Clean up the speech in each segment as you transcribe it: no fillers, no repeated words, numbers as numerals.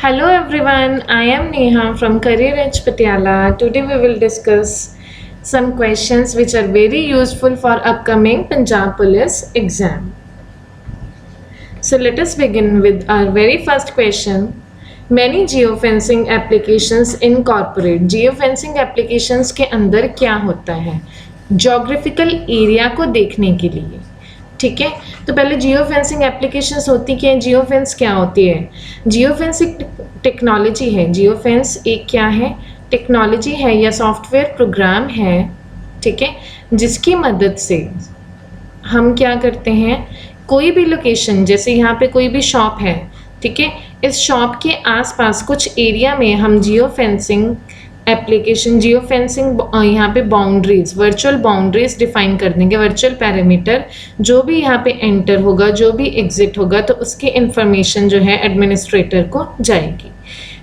Hello everyone, I am Neha from Career Edge Patiala. Today we will discuss some questions which are very useful for upcoming Punjab Police exam. So let us begin with our very first question. Many geofencing applications incorporate. Geofencing applications के अंदर क्या होता है? Geographical area को देखने के लिए. ठीक है, तो पहले जियो फेंसिंग एप्लीकेशंस होती क्या है? जियो फेंस क्या होती है? जियो फेंस एक टेक्नोलॉजी है. जियो फेंस एक क्या है? टेक्नोलॉजी है या सॉफ्टवेयर प्रोग्राम है, ठीक है, जिसकी मदद से हम क्या करते हैं, कोई भी लोकेशन, जैसे यहाँ पे कोई भी शॉप है, ठीक है, इस शॉप के आसपास कुछ एरिया में हम geo fencing application, geo fencing यहाँ पे बाउंड्रीज, वर्चुअल बाउंड्रीज डिफाइन कर देंगे, वर्चुअल पैरामीटर, जो भी यहाँ पे एंटर होगा, जो भी एग्जिट होगा, तो उसकी इंफॉर्मेशन जो है एडमिनिस्ट्रेटर को जाएगी.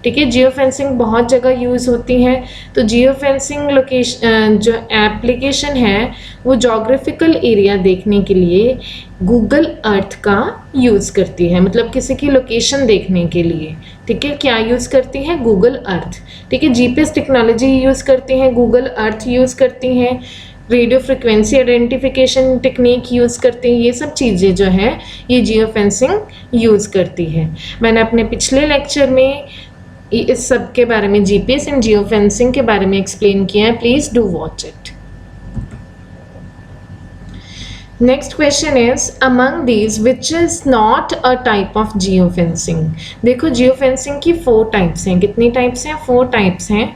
ठीक है, जियो फेंसिंग बहुत जगह यूज़ होती है. तो जियो फेंसिंग लोकेशन जो एप्लीकेशन है वो जोग्राफिकल एरिया देखने के लिए गूगल अर्थ का यूज़ करती है, मतलब किसी की लोकेशन देखने के लिए. ठीक है, क्या यूज़ करती है? Google Earth. ठीक है, जीपीएस टेक्नोलॉजी यूज़ करती हैं, गूगल अर्थ यूज़ करती हैं, radio frequency identification technique use करते हैं. ये सब चीज़ें जो हैं ये जियो फेंसिंग यूज़ करती है. मैंने अपने पिछले लेक्चर में इस सब के बारे में, जीपीएस एंड जियो फेंसिंग के बारे में एक्सप्लेन किया है. Please do watch it. Next question is among these which is not a type of geo fencing. देखो, जियो फेंसिंग की 4 टाइप्स हैं. कितनी टाइप्स हैं? 4 टाइप्स हैं.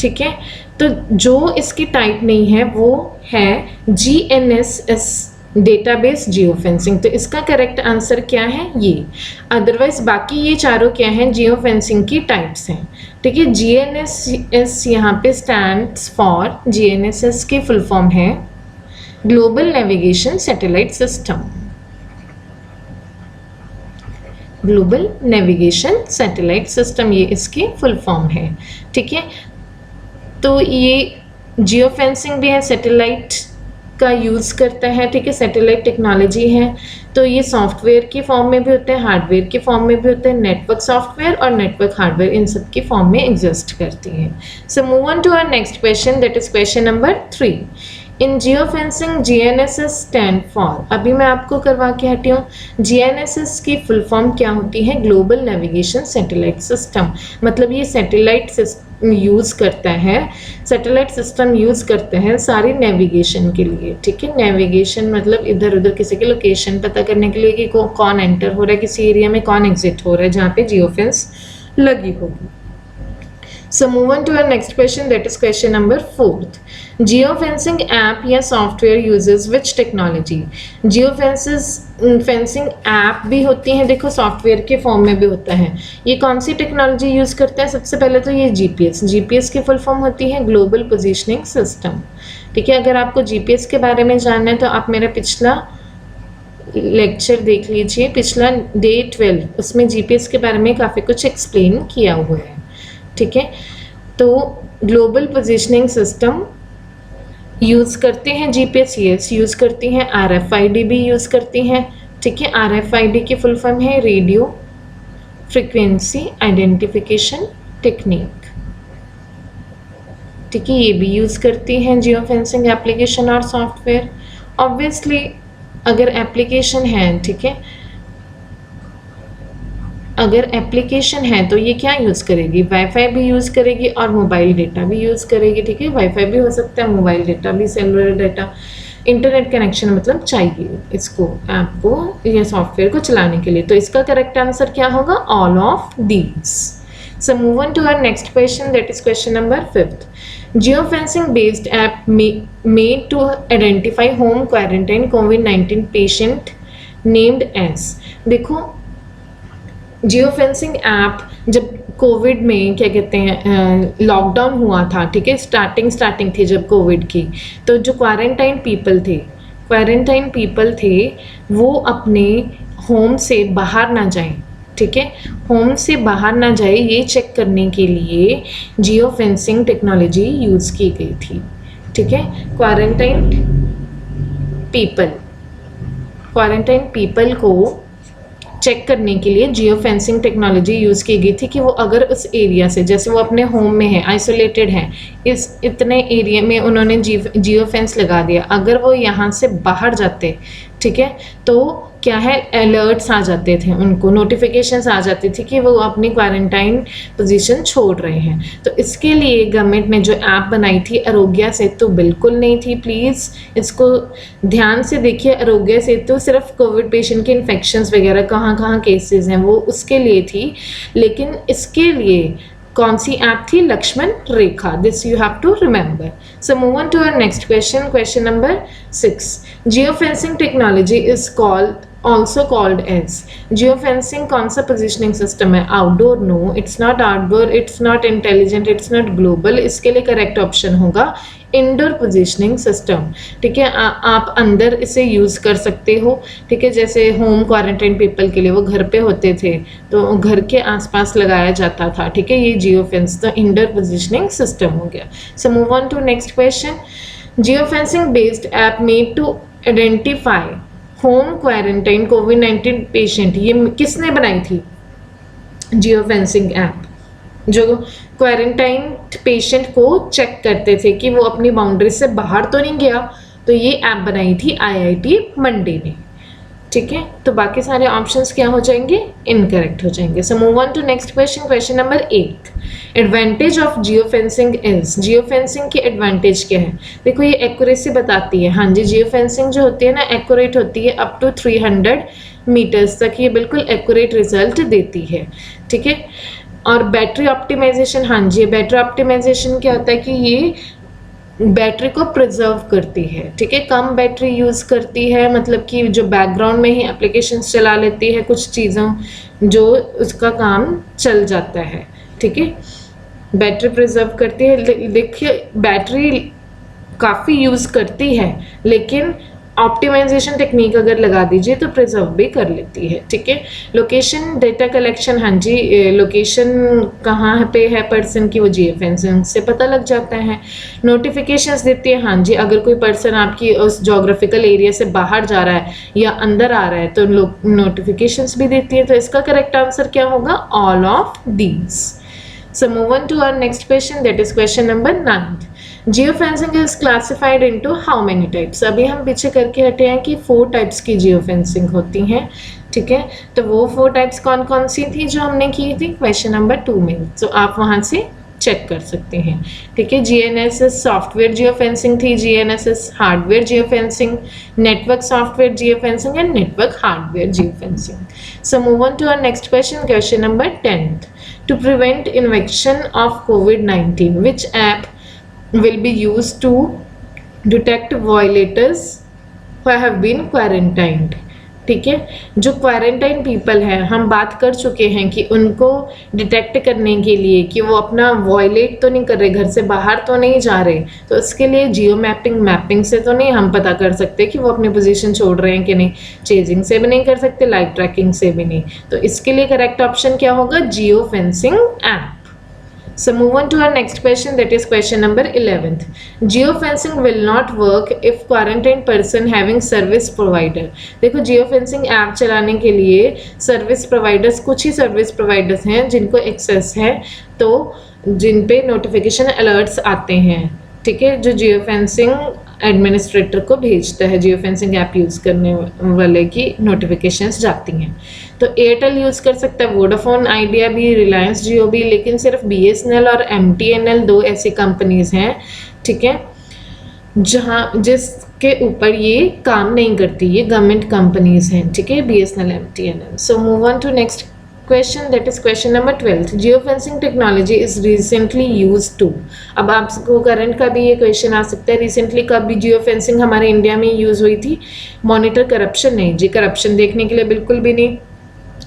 ठीक है, तो जो इसकी टाइप नहीं है वो है GNSS डेटाबेस जियो फेंसिंग. तो इसका करेक्ट आंसर क्या है? ये. अदरवाइज बाकी ये चारों क्या हैं? जियो फेंसिंग की टाइप्स हैं. ठीक है, GNSS यहाँ पे स्टैंड्स फॉर, GNSS की फुल फॉर्म है global navigation satellite system. Global navigation satellite system ये इसकी फुल फॉर्म है. ठीक है, तो ये जियो फेंसिंग भी है, सैटेलाइट का यूज़ करता है. ठीक है, सैटेलाइट टेक्नोलॉजी है, तो ये सॉफ्टवेयर की फॉर्म में भी होता है, हार्डवेयर की फॉर्म में भी होता है, नेटवर्क सॉफ्टवेयर और नेटवर्क हार्डवेयर इन सब की फॉर्म में एग्जिस्ट करती है. So move on to our next question, that is question number 3. In geofencing GNSS stand for. अभी मैं आपको करवा के हटी हूँ. GNSS की फुल फॉर्म क्या होती है? Global navigation satellite system. मतलब ये सैटेलाइट यूज़ करता है, सैटेलाइट सिस्टम यूज़ करते हैं सारी नेविगेशन के लिए. ठीक है, नेविगेशन मतलब इधर उधर किसी की लोकेशन पता करने के लिए कि कौन एंटर हो रहा है किसी एरिया में, कौन एग्जिट हो रहा है जहाँ पे जियो फेंस लगी होगी. So move on to our next question, that is question number 4. Geofencing app या software uses which technology? Geofencing app भी होती है, देखो सॉफ्टवेयर के फॉर्म में भी होता है. ये कौन सी टेक्नोलॉजी यूज़ करता है? सबसे पहले तो ये जीपीएस की फुल फॉर्म होती है ग्लोबल पोजिशनिंग सिस्टम. ठीक है, अगर आपको जीपीएस के बारे में जानना है तो आप मेरा पिछला लेक्चर देख लीजिए, पिछला डे 12, उसमें जीपीएस के बारे में काफ़ी कुछ एक्सप्लेन किया हुआ है. ठीक है, तो ग्लोबल पोजिशनिंग सिस्टम यूज़ करते हैं जीपीएस, यस यूज़ करती हैं. RFID भी यूज़ करती हैं. ठीक है, RFID की फुल फॉर्म है रेडियो फ्रिक्वेंसी आइडेंटिफिकेशन टेक्निक. ठीक है, ये भी यूज़ करती हैं जियो फेंसिंग एप्लीकेशन और सॉफ्टवेयर. ऑब्वियसली अगर एप्लीकेशन है, ठीक है, अगर एप्लीकेशन है तो ये क्या यूज़ करेगी? वाईफाई भी यूज़ करेगी और मोबाइल डेटा भी यूज़ करेगी. ठीक है, वाईफाई भी हो सकता है, मोबाइल डेटा भी, सेलुलर डेटा, इंटरनेट कनेक्शन मतलब चाहिए इसको, ऐप को या सॉफ्टवेयर को चलाने के लिए. तो इसका करेक्ट आंसर क्या होगा? All of these. So move on to our next question, that is question number 5. Geofencing based app made to identify home quarantine COVID-19 patient named as. देखो, जियो फेंसिंग ऐप जब Covid में क्या कहते हैं lockdown हुआ था, ठीक है, स्टार्टिंग थी जब कोविड की, तो जो क्वारंटाइन पीपल थे वो अपने होम से बाहर ना जाएं. ठीक है, होम से बाहर ना जाए ये चेक करने के लिए जियो फेंसिंग टेक्नोलॉजी यूज़ की गई थी. ठीक है, क्वारंटाइन पीपल को चेक करने के लिए जियो फेंसिंग टेक्नोलॉजी यूज़ की गई थी कि वो अगर उस एरिया से, जैसे वो अपने होम में है, आइसोलेटेड है, इस इतने एरिया में उन्होंने जियो फेंस लगा दिया, अगर वो यहाँ से बाहर जाते, ठीक है, तो क्या है, अलर्ट्स आ जाते थे उनको, नोटिफिकेशंस आ जाती थी कि वो अपनी क्वारंटाइन पोजीशन छोड़ रहे हैं। तो इसके लिए गवर्नमेंट ने जो ऐप बनाई थी आरोग्य सेतु बिल्कुल नहीं थी, प्लीज़ इसको ध्यान से देखिए। आरोग्य सेतु सिर्फ कोविड पेशेंट के इन्फेक्शंस वगैरह कहाँ कहाँ केसेस हैं वो उसके लिए थी, लेकिन इसके लिए कौन सी ऐप थी, Lakshman Rekha, this you have to remember. So move on to our next question, question number 6। Geo fencing technology is also called as, geo fencing कौन सा पोजिशनिंग सिस्टम है, outdoor, no it's not outdoor, it's not intelligent, it's not global, इसके लिए correct option होगा indoor positioning system, ठीक है। आप अंदर इसे यूज़ कर सकते हो, ठीक है, जैसे होम क्वारंटाइन पीपल के लिए वो घर पे होते थे तो घर के आसपास लगाया जाता था, ठीक है, ये जियो फेंस तो इंडोर पोजिशनिंग सिस्टम हो गया। So move on to next question. Geofencing based app made to identify home quarantine कोविड-19 पेशेंट, ये किसने बनाई थी, जियो फेंसिंग ऐप, जो क्वारंटाइन पेशेंट को चेक करते थे कि वो अपनी बाउंड्री से बाहर तो नहीं गया, तो ये ऐप बनाई थी आईआईटी मंडी ने, ठीक है। तो बाकी सारे ऑप्शंस क्या हो जाएंगे, इनकरेक्ट हो जाएंगे। So move on to next question, question number 8। Advantage of geofencing is, geofencing की एडवांटेज क्या है, देखो ये एक्यूरेसी बताती है, हाँ जी, जियो फेंसिंग जो होती है ना एक्यूरेट होती है अप टू 300 मीटर्स तक, ये बिल्कुल एक्यूरेट रिजल्ट देती है, ठीक है। और बैटरी ऑप्टिमाइजेशन, हाँ जी, बैटरी ऑप्टिमाइजेशन क्या होता है कि ये बैटरी को प्रिजर्व करती है, ठीक है, कम बैटरी यूज़ करती है, मतलब कि जो बैकग्राउंड में ही एप्लीकेशंस चला लेती है कुछ चीज़ों जो उसका काम चल जाता है, ठीक है, बैटरी प्रिजर्व करती है। देखिए बैटरी काफ़ी यूज़ करती है, लेकिन ऑप्टिमाइजेशन टेक्निक अगर लगा दीजिए तो प्रिजर्व भी कर लेती है, ठीक है। लोकेशन डेटा कलेक्शन, हाँ जी, लोकेशन कहाँ पे है पर्सन की, वो जियो फेंसिंग से पता लग जाता है। नोटिफिकेशंस देती है, हाँ जी, अगर कोई पर्सन आपकी उस जोग्राफिकल एरिया से बाहर जा रहा है या अंदर आ रहा है तो नोटिफिकेशंस भी देती है। तो इसका करेक्ट आंसर क्या होगा, all of these. So move on to our next question, that is question number 9. Geofencing is classified into how many types? अभी हम पीछे करके हटे हैं कि 4 टाइप्स की जियोफेंसिंग होती हैं, ठीक है। तो वो 4 टाइप्स कौन कौन सी थी जो हमने की थी क्वेश्चन नंबर 2 में, तो आप वहाँ से चेक कर सकते हैं, ठीक है। जीएनएसएस सॉफ्टवेयर जियोफेंसिंग थी, GNSS hardware geofencing, network software geofencing and network hardware geofencing. So move on to our next question, question number 10. To prevent infection of COVID-19, which app will be used to detect violators who have been quarantined? ठीक है, जो quarantine people हैं हम बात कर चुके हैं कि उनको डिटेक्ट करने के लिए कि वो अपना वॉयलेट तो नहीं कर रहे, घर से बाहर तो नहीं जा रहे, तो इसके लिए जियो मैपिंग से तो नहीं हम पता कर सकते कि वो अपनी पोजीशन छोड़ रहे हैं कि नहीं, चेजिंग से भी नहीं कर सकते, लाइव ट्रैकिंग से भी नहीं। तो इसके लिए करेक्ट ऑप्शन क्या होगा, geo fencing app. So move on to our next question, that is question number 11th. Geofencing will not work if quarantine person having service provider. देखो जियोफेंसिंग ऐप चलाने के लिए सर्विस प्रोवाइडर्स, कुछ ही service providers हैं जिनको access है, तो जिन पे नोटिफिकेशन अलर्ट्स आते हैं, ठीक है, जो जियोफेंसिंग एडमिनिस्ट्रेटर को भेजता है, जियोफेंसिंग ऐप यूज़ करने वाले की नोटिफिकेशंस जाती हैं। तो एयरटेल यूज़ कर सकता है, वोडाफोन आइडिया भी, रिलायंस जियो भी, लेकिन सिर्फ बीएसएनएल और एमटीएनएल 2 ऐसी कंपनीज़ हैं, ठीक है, जिसके ऊपर ये काम नहीं करती, ये गवर्नमेंट कंपनीज़ हैं, ठीक है, BSNL, MTNL. So move on to next question, that is question number 12. Geofencing technology is recently used to. अब आपको करंट का भी ये क्वेश्चन आ सकता है, रिसेंटली कब भी जियोफेंसिंग हमारे इंडिया में यूज़ हुई थी, मॉनिटर करप्शन नहीं जी, करप्शन देखने के लिए बिल्कुल भी नहीं,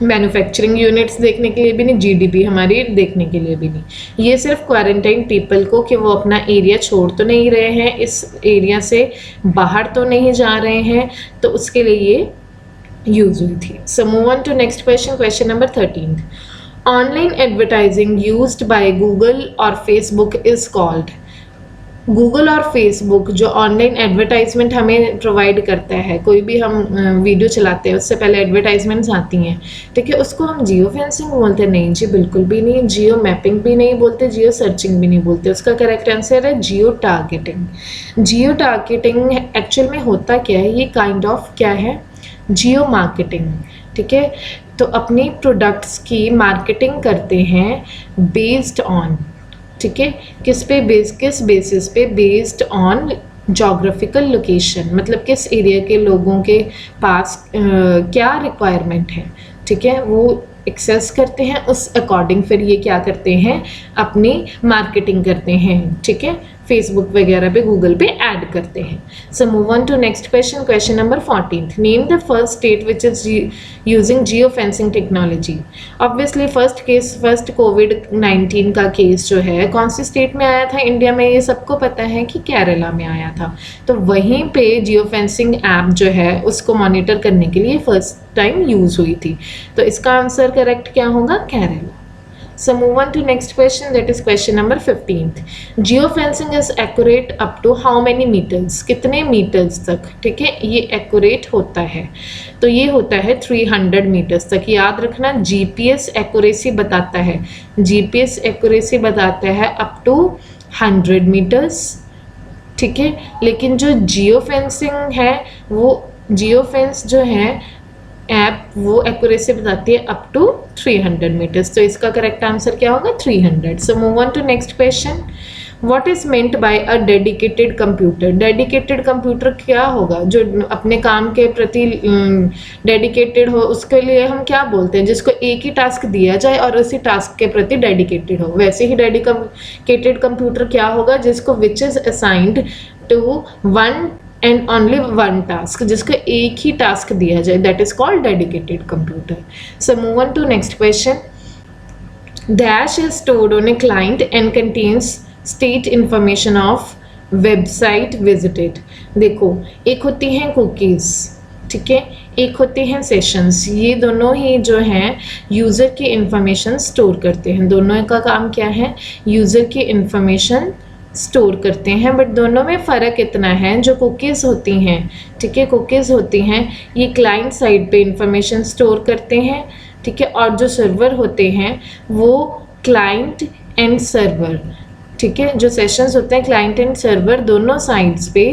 मैन्युफैक्चरिंग यूनिट्स देखने के लिए भी नहीं, जीडीपी हमारी देखने के लिए भी नहीं, ये सिर्फ क्वारंटाइन पीपल को कि वो अपना एरिया छोड़ तो नहीं रहे हैं, इस एरिया से बाहर तो नहीं जा रहे हैं, तो उसके लिए ये यूज हुई थी। So move on to next question, question number 13. Online advertising used by Google और फेसबुक इज कॉल्ड. गूगल और फेसबुक जो ऑनलाइन एडवर्टाइजमेंट हमें प्रोवाइड करता है, कोई भी हम वीडियो चलाते हैं उससे पहले एडवर्टाइजमेंट्स आती हैं, ठीक है, उसको हम जियो फेंसिंग बोलते हैं? नहीं जी, बिल्कुल भी नहीं। जियो मैपिंग भी नहीं बोलते, जियो सर्चिंग भी नहीं बोलते। उसका करेक्ट आंसर है जियो टारगेटिंग। जियो टारगेटिंग एक्चुअल में होता क्या है, ये काइंड ऑफ क्या है, जियो मार्केटिंग, ठीक है। तो अपनी प्रोडक्ट्स की मार्केटिंग करते हैं बेस्ड ऑन, ठीक है, किस बेसिस पे, बेस्ड ऑन जोग्राफिकल लोकेशन, मतलब किस एरिया के लोगों के पास क्या रिक्वायरमेंट है, ठीक है, वो एक्सेस करते हैं, उस अकॉर्डिंग फिर ये क्या करते हैं, अपनी मार्केटिंग करते हैं, ठीक है, फेसबुक वगैरह पे, गूगल पे ऐड करते हैं। So move on to next question, question number 14th, name the first state which is using geo fencing technology. Obviously first कोविड-19 का केस जो है कौन सी स्टेट में आया था इंडिया में, ये सबको पता है कि केरला में आया था। तो वहीं पे जियो फेंसिंग ऐप जो है उसको मॉनिटर करने के लिए फर्स्ट टाइम यूज हुई थी। तो इसका आंसर करेक्ट क्या होगा, Kerala. So move on to next question, that is question number 15th. Geofencing is accurate up to how many meters? कितने मीटर्स तक, ठीक है, ये एक्यूरेट होता है? तो ये होता है 300 मीटर्स तक। याद रखना, जीपीएस एक्यूरेसी बताता है, जीपीएस एक्यूरेसी बताता है अप टू 100 मीटर्स, ठीक है। लेकिन जो जियो फेंसिंग है, वो जियो फेंस जो है ऐप, वो एक्यूरेसी बताती है अप टू 300 मीटर्स। तो इसका करेक्ट आंसर क्या होगा, 300। So move on to next question, what is meant by a dedicated computer? Dedicated computer क्या होगा, जो अपने काम के प्रति डेडिकेटेड हो, उसके लिए हम क्या बोलते हैं, जिसको एक ही टास्क दिया जाए और उसी टास्क के प्रति डेडिकेटेड हो। वैसे ही डेडिकेटेड कंप्यूटर क्या होगा, जिसको which is assigned to one and only one task, जिसको एक ही टास्क दिया जाए, that is called dedicated computer. So move on to next question, dash is stored on a client and contains state information of website visited. देखो, एक होती हैं cookies, ठीक है, एक होते हैं सेशंस। ये दोनों ही जो हैं यूज़र की इंफॉर्मेशन स्टोर करते हैं। दोनों का काम क्या है, यूज़र की इंफॉर्मेशन स्टोर करते हैं, बट दोनों में फ़र्क इतना है, जो कुकीज़ होती हैं, ठीक है, कुकीज़ होती हैं, ये क्लाइंट साइड पे इंफॉर्मेशन स्टोर करते हैं, ठीक है, और जो सर्वर होते हैं वो क्लाइंट एंड सर्वर, ठीक है, जो सेशंस होते हैं क्लाइंट एंड सर्वर, दोनों साइड्स पे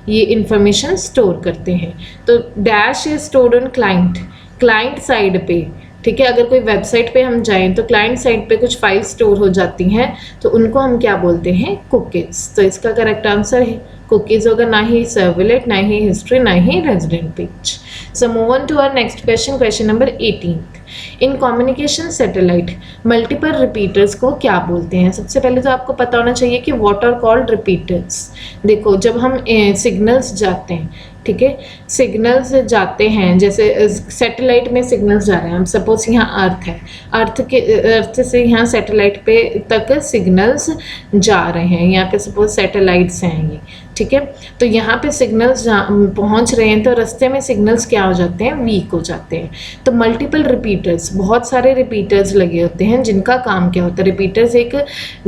ये इंफॉर्मेशन स्टोर करते हैं। तो dash is stored on client side पे, ठीक है। अगर कोई वेबसाइट पे हम जाएं तो क्लाइंट साइड पे कुछ फाइल स्टोर हो जाती हैं, तो उनको हम क्या बोलते हैं, कुकीज़। तो इसका करेक्ट आंसर है कुकीज़ होगा, ना ही सर्वलेट, ना ही हिस्ट्री, ना ही resident page. So move on to our next question, question number 18th, in communication satellite multiple repeaters को क्या बोलते हैं? सबसे पहले तो आपको पता होना चाहिए कि व्हाट आर कॉल्ड रिपीटर्स। देखो, जब हम सिग्नल्स जाते हैं, ठीक है, सिग्नल्स जाते हैं, जैसे सैटेलाइट में सिग्नल्स जा रहे हैं, हम सपोज यहाँ अर्थ है, अर्थ से यहाँ सैटेलाइट पे तक सिग्नल्स जा रहे हैं, यहाँ पे सपोज सैटेलाइट्स हैं ये, ठीक है। तो यहाँ पे सिग्नल्स पहुँच रहे हैं, तो रास्ते में सिग्नल्स क्या हो जाते हैं, वीक हो जाते हैं। तो मल्टीपल रिपीटर्स, बहुत सारे रिपीटर्स लगे होते हैं, जिनका काम क्या होता है, रिपीटर्स एक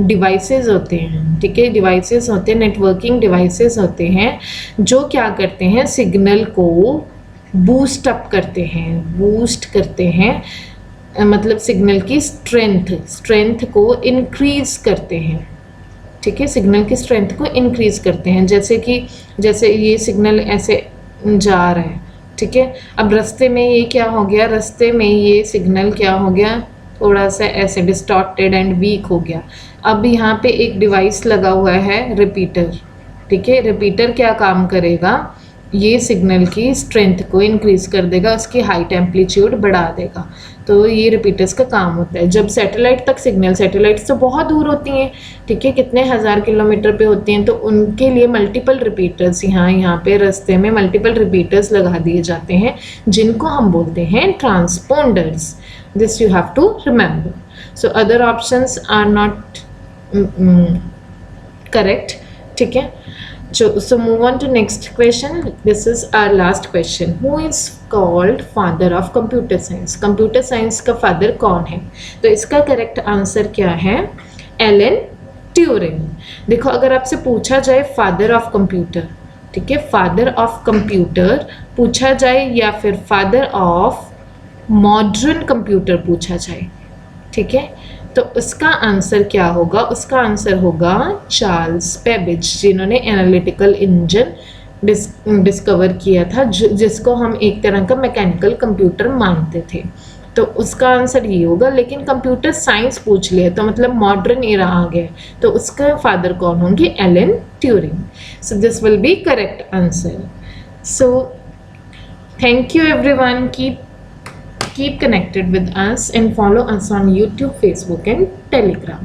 डिवाइसेस होते हैं, ठीक है, डिवाइसेस होते हैं, नेटवर्किंग डिवाइसेस होते हैं, जो क्या करते हैं, सिग्नल को बूस्ट अप करते हैं, बूस्ट करते हैं, मतलब सिग्नल की स्ट्रेंथ को इंक्रीज करते हैं, ठीक है, सिग्नल की स्ट्रेंथ को इंक्रीज करते हैं। जैसे ये सिग्नल ऐसे जा रहा है, ठीक है, अब रास्ते में ये क्या हो गया, रास्ते में ये सिग्नल क्या हो गया, थोड़ा सा ऐसे डिस्टॉर्टेड एंड वीक हो गया। अब यहाँ पे एक डिवाइस लगा हुआ है, रिपीटर, ठीक है, रिपीटर क्या काम करेगा, ये सिग्नल की स्ट्रेंथ को इंक्रीज कर देगा, उसकी हाइट एम्पलीट्यूड बढ़ा देगा। तो ये रिपीटर्स का काम होता है। जब सैटेलाइट तक सिग्नल, सैटेलाइट्स तो बहुत दूर होती हैं, ठीक है, कितने हज़ार किलोमीटर पे होती हैं, तो उनके लिए मल्टीपल रिपीटर्स यहाँ पे रास्ते में मल्टीपल रिपीटर्स लगा दिए जाते हैं, जिनको हम बोलते हैं transponders. This you have to remember. So other options are not correct, ठीक है। So move on to next question. This is our last question. Who is called father of computer science? Computer science का father कौन है? तो इसका correct answer क्या है? Alan Turing. देखो अगर आपसे पूछा जाए फादर ऑफ कंप्यूटर, ठीक है, फादर ऑफ कंप्यूटर पूछा जाए या फिर फादर ऑफ मॉडर्न कंप्यूटर पूछा जाए, ठीक है, तो उसका आंसर क्या होगा? उसका आंसर होगा चार्ल्स बेबेज, जिन्होंने एनालिटिकल इंजन डिस्कवर किया था, जिसको हम एक तरह का मैकेनिकल कंप्यूटर मानते थे। तो उसका आंसर ये होगा। लेकिन कंप्यूटर साइंस पूछ लिया तो मतलब मॉडर्न एरा आ गया, तो उसका फादर कौन होंगे? Alan Turing. So this will be correct answer. So thank you everyone. Keep connected with us and follow us on YouTube, Facebook and Telegram.